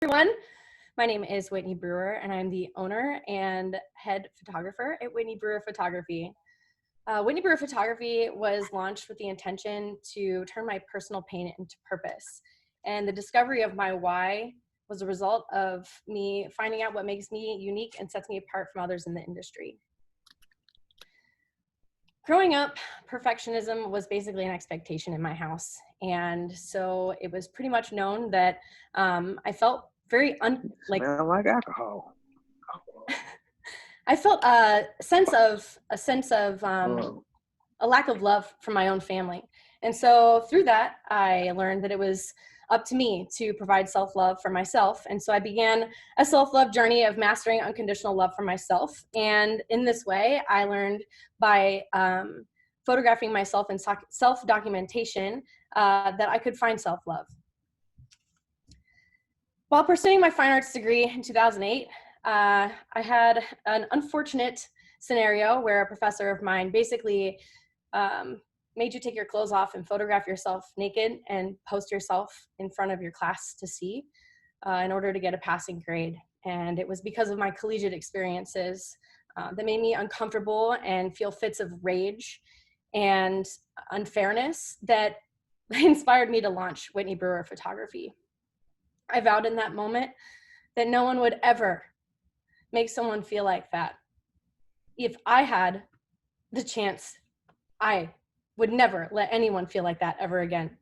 Everyone. My name is Whitney Brewer, and I'm the owner and head photographer at Whitney Brewer Photography. Whitney Brewer Photography was launched with the intention to turn my personal pain into purpose. And the discovery of my why was a result of me finding out what makes me unique and sets me apart from others in the industry. Growing up, perfectionism was basically an expectation in my house. And so it was pretty much known that I felt very Smell like alcohol. I felt a sense of a lack of love from my own family. And so through that, I learned that it was up to me to provide self-love for myself. And so I began a self-love journey of mastering unconditional love for myself. And in this way, I learned by photographing myself in self-documentation that I could find self-love. While pursuing my fine arts degree in 2008, I had an unfortunate scenario where a professor of mine basically made you take your clothes off and photograph yourself naked and post yourself in front of your class to see in order to get a passing grade. And it was because of my collegiate experiences that made me uncomfortable and feel fits of rage and unfairness that inspired me to launch Whitney Brewer Photography. I vowed in that moment that no one would ever make someone feel like that. If I had the chance, I would never let anyone feel like that ever again.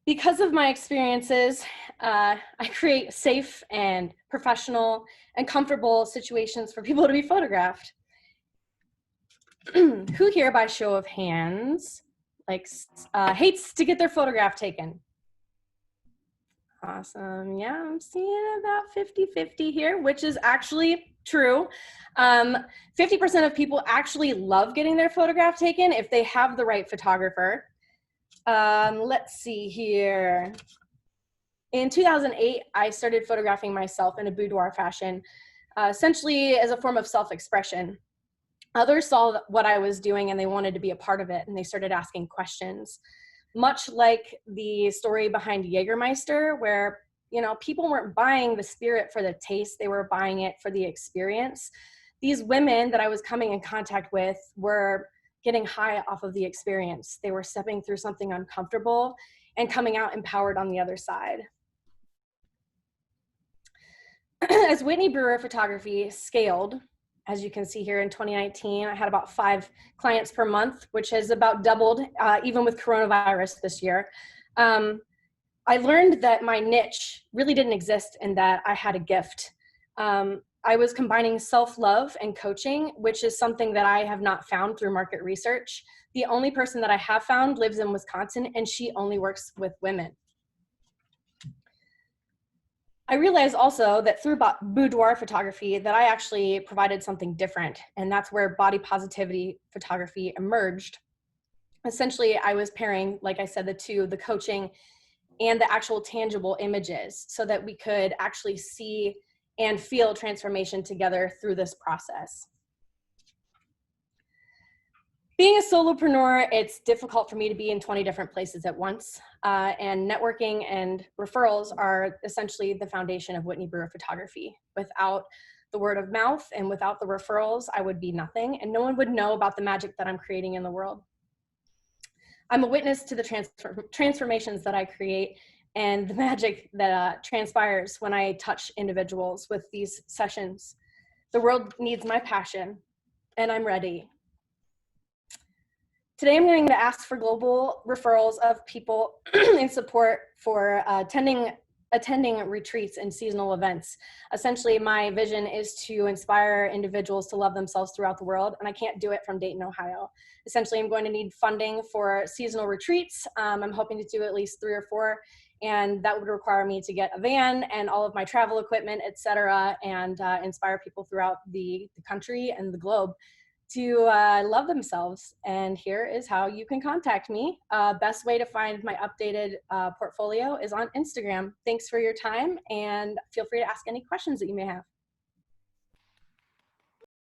Because of my experiences, I create safe and professional and comfortable situations for people to be photographed. Who here, by show of hands, hates to get their photograph taken? Awesome. Yeah, I'm seeing about 50-50 here, which is actually true. 50% of people actually love getting their photograph taken if they have the right photographer. Let's see here. In 2008, I started photographing myself in a boudoir fashion, essentially as a form of self-expression. Others saw what I was doing and they wanted to be a part of it, and they started asking questions. Much like the story behind Jägermeister, where people weren't buying the spirit for the taste, they were buying it for the experience. These women that I was coming in contact with were getting high off of the experience. They were stepping through something uncomfortable and coming out empowered on the other side. As Whitney Brewer Photography scaled, as you can see here in 2019, I had about 5 clients per month, which has about doubled even with coronavirus this year. I learned that my niche really didn't exist and that I had a gift. I was combining self-love and coaching, which is something that I have not found through market research. The only person that I have found lives in Wisconsin, and she only works with women. I realized also that through boudoir photography that I actually provided something different, and that's where body positivity photography emerged. Essentially, I was pairing, like I said, the coaching and the actual tangible images so that we could actually see and feel transformation together through this process. Being a solopreneur, it's difficult for me to be in 20 different places at once, and networking and referrals are essentially the foundation of Whitney Brewer Photography. Without the word of mouth and without the referrals, I would be nothing, and no one would know about the magic that I'm creating in the world. I'm a witness to the transformations that I create and the magic that transpires when I touch individuals with these sessions. The world needs my passion, and I'm ready. Today, I'm going to ask for global referrals of people in support for attending retreats and seasonal events. Essentially, my vision is to inspire individuals to love themselves throughout the world, and I can't do it from Dayton, Ohio. Essentially, I'm going to need funding for seasonal retreats. I'm hoping to do at least 3 or 4, and that would require me to get a van and all of my travel equipment, etc., and inspire people throughout the country and the globe to love themselves. And here is how you can contact me. Best way to find my updated portfolio is on Instagram. Thanks for your time, and feel free to ask any questions that you may have.